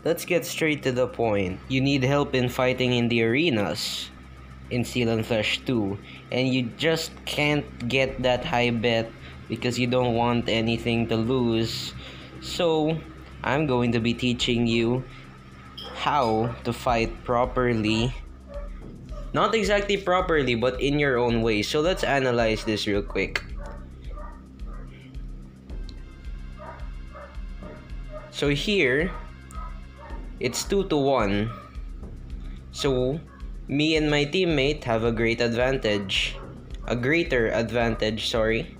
let's get straight to the point. You need help in fighting in the arenas in Steel and Flesh 2, and you just can't get that high bet because you don't want anything to lose. So I'm going to be teaching you how to fight properly. Not exactly properly, but in your own way. So let's analyze this real quick. So here, it's 2-1. So me and my teammate have a greater advantage, sorry.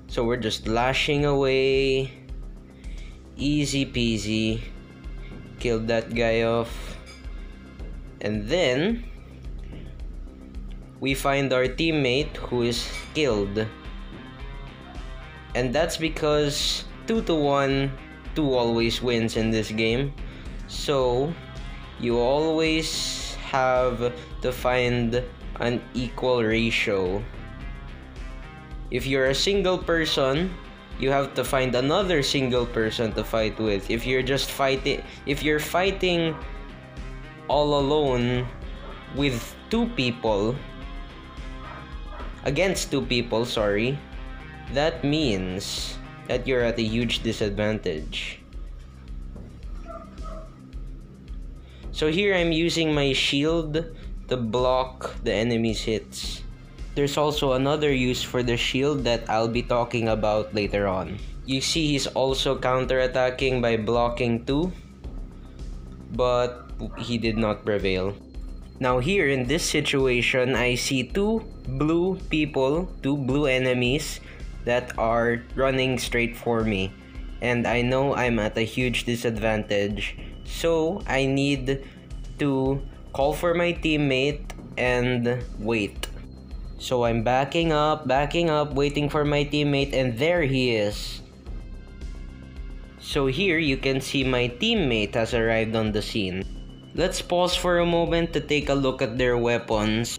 So we're just lashing away. Easy peasy. Killed that guy off. And then we find our teammate who is killed. And that's because 2-1, 2 always wins in this game. So you always have to find an equal ratio. If you're a single person, you have to find another single person to fight with. If you're fighting all alone with against two people, sorry, that means that you're at a huge disadvantage. So here I'm using my shield to block the enemy's hits. There's also another use for the shield that I'll be talking about later on. You see he's also counterattacking by blocking too, but he did not prevail. Now here in this situation, I see two blue enemies that are running straight for me. And I know I'm at a huge disadvantage. So I need to call for my teammate and wait. So I'm backing up, waiting for my teammate, and there he is. So here you can see my teammate has arrived on the scene. Let's pause for a moment to take a look at their weapons.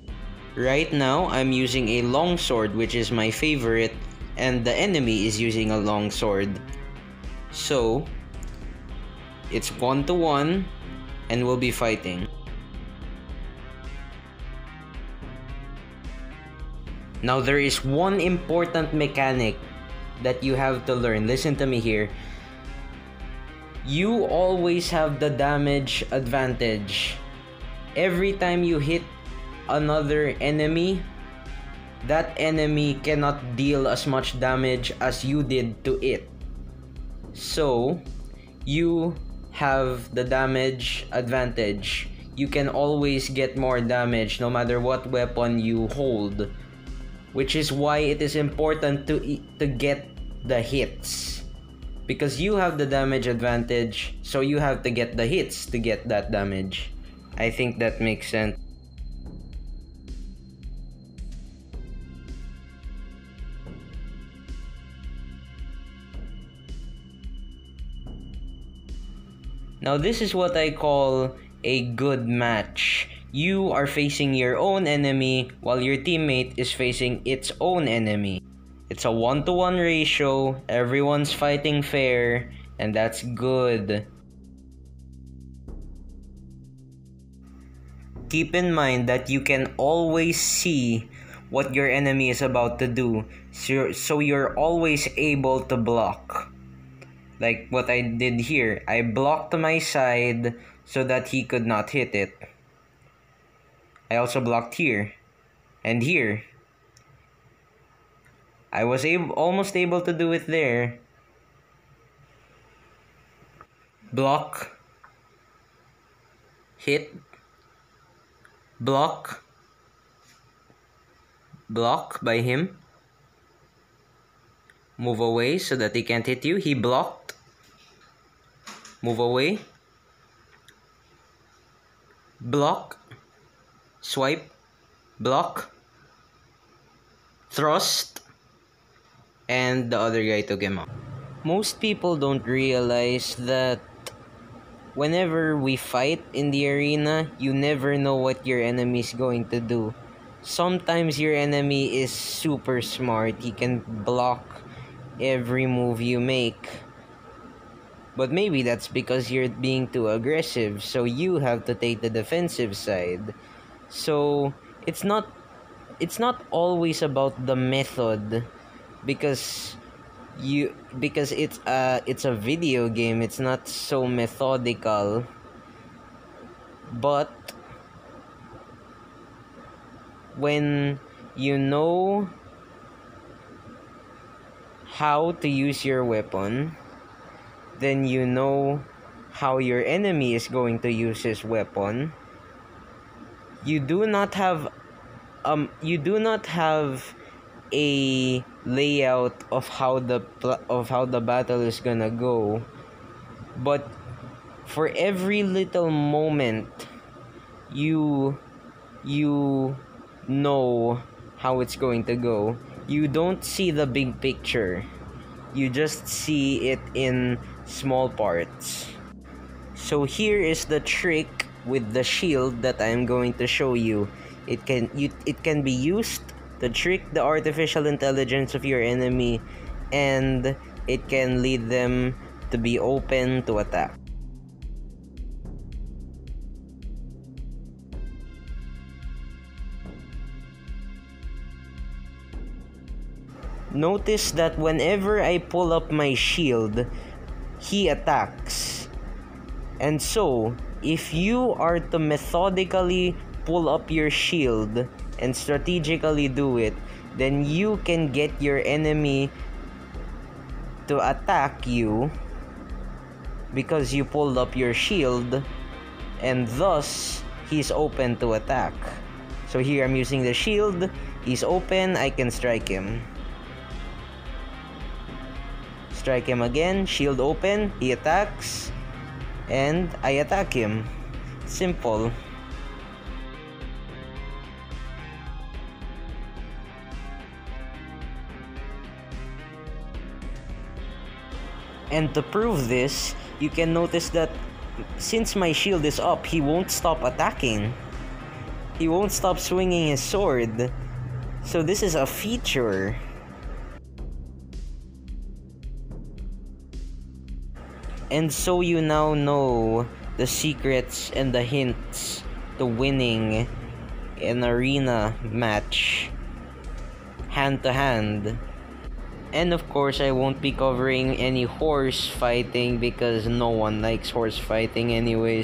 Right now, I'm using a longsword, which is my favorite, and the enemy is using a longsword. So it's 1-1, and we'll be fighting. Now there is one important mechanic that you have to learn. Listen to me here. You always have the damage advantage. Every time you hit another enemy, that enemy cannot deal as much damage as you did to it. So you have the damage advantage. You can always get more damage no matter what weapon you hold, which is why it is important to get the hits, because you have the damage advantage, so you have to get the hits to get that damage. I think that makes sense. Now this is what I call a good match. You are facing your own enemy while your teammate is facing its own enemy. It's a 1-1 ratio, everyone's fighting fair, and that's good. Keep in mind that you can always see what your enemy is about to do, so you're always able to block. Like what I did here, I blocked my side so that he could not hit it. I also blocked here and here. I was almost able to do it there. Block, hit, block, block by him. Move away so that he can't hit you. He blocked. Move away. Block. Swipe. Block. Thrust. And the other guy took him out. Most people don't realize that whenever we fight in the arena, you never know what your enemy is going to do. Sometimes your enemy is super smart. He can block every move you make. But maybe that's because you're being too aggressive, so you have to take the defensive side. So it's not always about the method, because it's a video game, it's not so methodical. But when you know how to use your weapon, then you know how your enemy is going to use his weapon. You do not have a layout of how the battle is gonna go, but for every little moment you know how it's going to go. You don't see the big picture, you just see it in small parts. So here is the trick with the shield that I'm going to show you. It can be used to trick the artificial intelligence of your enemy, and it can lead them to be open to attack. Notice that whenever I pull up my shield, he attacks. And so, if you are to methodically pull up your shield and strategically do it, then you can get your enemy to attack you because you pulled up your shield, and thus he's open to attack. So here I'm using the shield, he's open, I can strike him. Strike him again, shield open, he attacks, and I attack him. Simple. And to prove this, you can notice that since my shield is up, he won't stop attacking. He won't stop swinging his sword. So this is a feature. And so you now know the secrets and the hints to winning an arena match hand to hand. And of course, I won't be covering any horse fighting because no one likes horse fighting anyways.